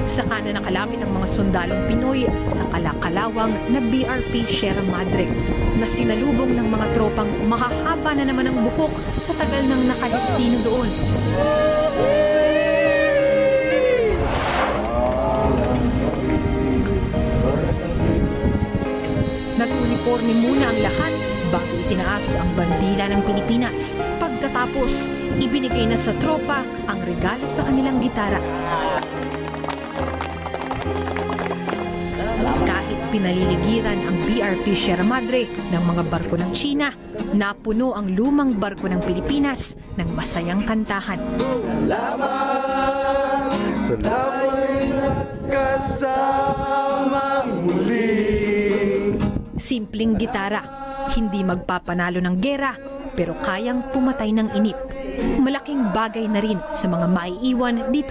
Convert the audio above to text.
Saka na nakalapit ang mga sundalong Pinoy sa kalakalawang na BRP Sierra Madre na sinalubong ng mga tropang mahahaba na naman ang buhok sa tagal ng nakadestino doon. Nag-uniforme muna ang lahat bago itinaas ang bandila ng Pilipinas. Pagkatapos, ibinigay na sa tropa ang regalo sa kanilang gitara. Kahit pinaliligiran ang BRP Sierra Madre ng mga barko ng China, napuno ang lumang barko ng Pilipinas ng masayang kantahan. Salamat kasama muli. Simpleng gitara, hindi magpapanalo ng gera, pero kayang pumatay ng inip. Malaking bagay na rin sa mga maiiwan dito